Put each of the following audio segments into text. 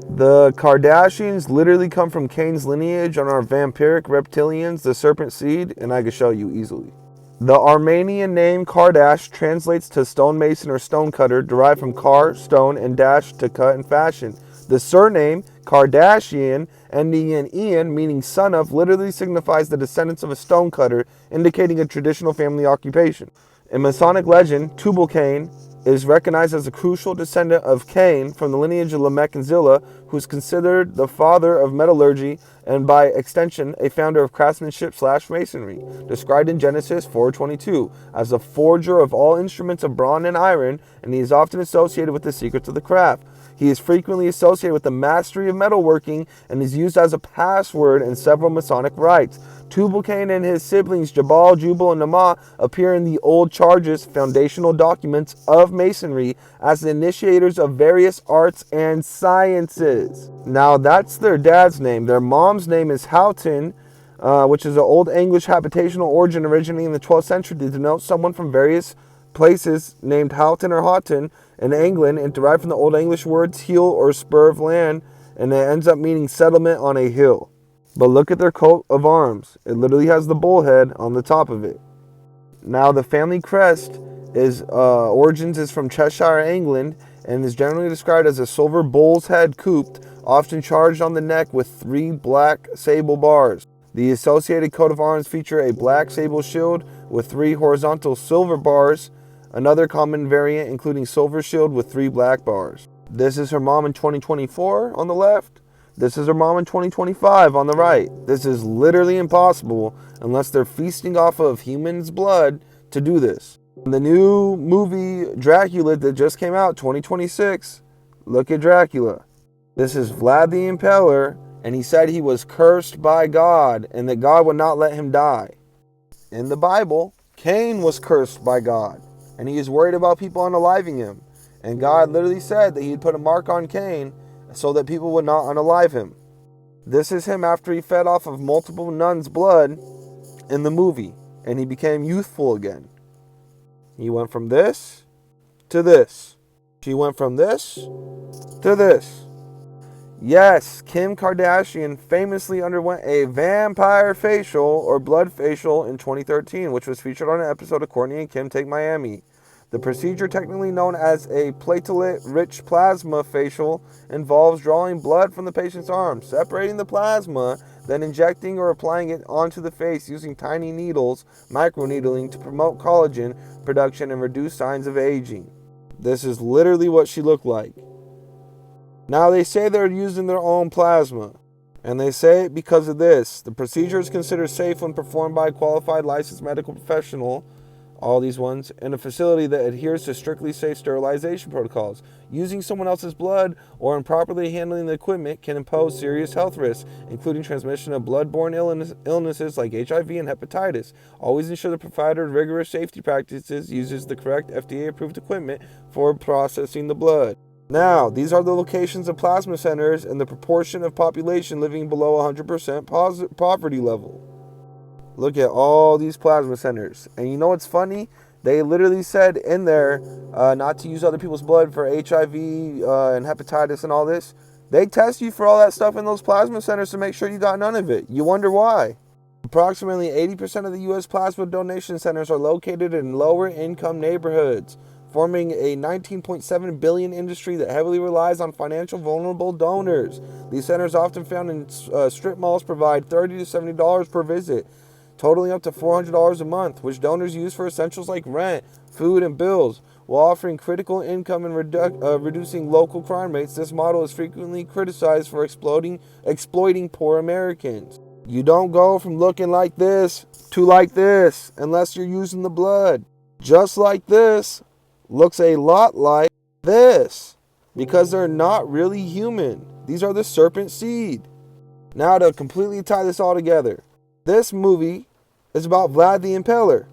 The Kardashians literally come from Cain's lineage and are vampiric reptilians, the serpent seed, and I can show you easily. The Armenian name Kardash translates to stonemason or stonecutter, derived from kar, stone, and dash, to cut and fashion. The surname Kardashian, ending in ian, meaning son of, literally signifies the descendants of a stonecutter, indicating a traditional family occupation. In Masonic legend, Tubal-Cain is recognized as a crucial descendant of Cain from the lineage of Lamech and Zillah, who is considered the father of metallurgy and by extension a founder of craftsmanship/masonry, described in Genesis 4:22 as the forger of all instruments of bronze and iron, and he is often associated with the secrets of the craft. He is frequently associated with the mastery of metalworking and is used as a password in several Masonic rites. Tubal-Cain and his siblings Jabal, Jubal, and Nama appear in the old charges, foundational documents of Masonry, as the initiators of various arts and sciences. Now that's their dad's name. Their mom's name is Houghton, which is an Old English habitational origin originating in the 12th century to denote someone from various places named Houghton or Houghton in England, and derived from the Old English words hill or spur of land, and it ends up meaning settlement on a hill. But look at their coat of arms. It literally has the bull head on the top of it. Now the family crest origins is from Cheshire, England, and is generally described as a silver bull's head couped, often charged on the neck with 3 black sable bars. The associated coat of arms feature a black sable shield with 3 horizontal silver bars, another common variant including silver shield with 3 black bars. This is her mom in 2024 on the left. This is her mom in 2025 on the right. This is literally impossible unless they're feasting off of humans' blood to do this. The new movie Dracula that just came out, 2026, look at Dracula. This is Vlad the Impaler, and he said he was cursed by God and that God would not let him die. In the Bible, Cain was cursed by God, and he is worried about people unaliving him. And God literally said that he'd put a mark on Cain so that people would not unalive him. This is him after he fed off of multiple nuns' blood in the movie, and he became youthful again. He went from this to this. She went from this to this. Yes, Kim Kardashian famously underwent a vampire facial or blood facial in 2013, which was featured on an episode of Kourtney and Kim Take Miami. The procedure, technically known as a platelet-rich plasma facial, involves drawing blood from the patient's arm, separating the plasma, then injecting or applying it onto the face using tiny needles, microneedling, to promote collagen production and reduce signs of aging. This is literally what she looked like. Now they say they're using their own plasma, and they say it because of this. The procedure is considered safe when performed by a qualified licensed medical professional, all these ones, in a facility that adheres to strictly safe sterilization protocols. Using someone else's blood or improperly handling the equipment can impose serious health risks, including transmission of blood-borne illnesses like HIV and hepatitis. Always ensure the provider of rigorous safety practices uses the correct FDA-approved equipment for processing the blood. Now, these are the locations of plasma centers and the proportion of population living below 100% poverty level. Look at all these plasma centers. And you know what's funny? They literally said in there not to use other people's blood for HIV and hepatitis and all this. They test you for all that stuff in those plasma centers to make sure you got none of it. You wonder why. Approximately 80% of the U.S. plasma donation centers are located in lower income neighborhoods, forming a $19.7 billion industry that heavily relies on financial vulnerable donors. These centers, often found in strip malls, provide $30 to $70 per visit, totaling up to $400 a month, which donors use for essentials like rent, food, and bills. While offering critical income and reducing local crime rates, this model is frequently criticized for exploiting poor Americans. You don't go from looking like this to like this unless you're using the blood. Just like this looks a lot like this, because they're not really human. These are the serpent seed. Now, to completely tie this all together, this movie is about Vlad the Impaler.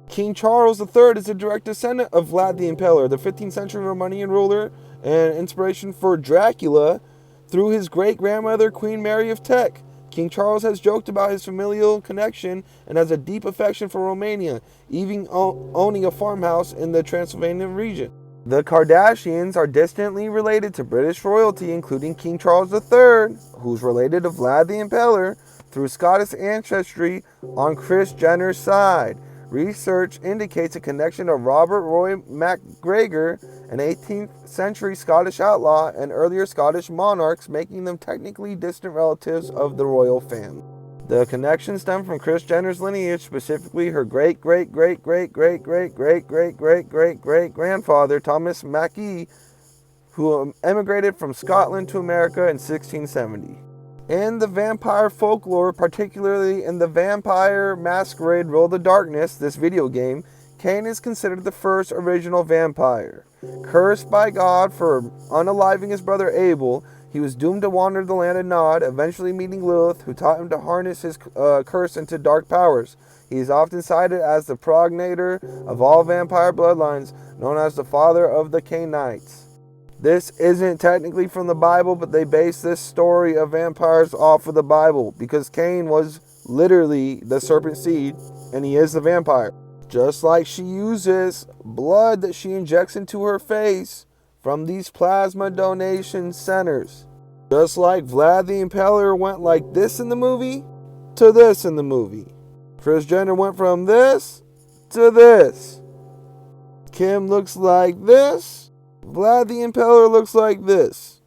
King Charles III is a direct descendant of Vlad the Impaler, the 15th century Romanian ruler and inspiration for Dracula through his great-grandmother, Queen Mary of Teck. King Charles has joked about his familial connection and has a deep affection for Romania, even owning a farmhouse in the Transylvanian region. The Kardashians are distantly related to British royalty, including King Charles III, who's related to Vlad the Impaler through Scottish ancestry on Kris Jenner's side. Research indicates a connection to Robert Roy MacGregor, an 18th century Scottish outlaw, and earlier Scottish monarchs, making them technically distant relatives of the royal family. The connection stemmed from Kris Jenner's lineage, specifically her great-great-great-great-great-great-great-great-great-great-grandfather, Thomas Mackie, who emigrated from Scotland to America in 1670. In the vampire folklore, particularly in the Vampire Masquerade World of Darkness, this video game, Cain is considered the first original vampire. Cursed by God for unaliving his brother Abel, he was doomed to wander the land of Nod, eventually meeting Lilith, who taught him to harness his curse into dark powers. He is often cited as the progenitor of all vampire bloodlines, known as the father of the Cainites. This isn't technically from the Bible, but they base this story of vampires off of the Bible, because Cain was literally the serpent seed, and he is the vampire. Just like she uses blood that she injects into her face from these plasma donation centers. Just like Vlad the Impaler went like this in the movie to this in the movie. Kris Jenner went from this to this. Kim looks like this. Vlad the Impaler looks like this.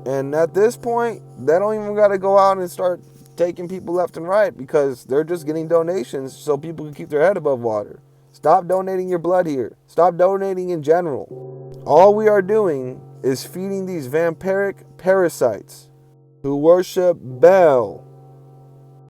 And at this point, they don't even got to go out and start taking people left and right, because they're just getting donations so people can keep their head above water. Stop donating your blood here. Stop donating in general. All we are doing is feeding these vampiric parasites who worship Bel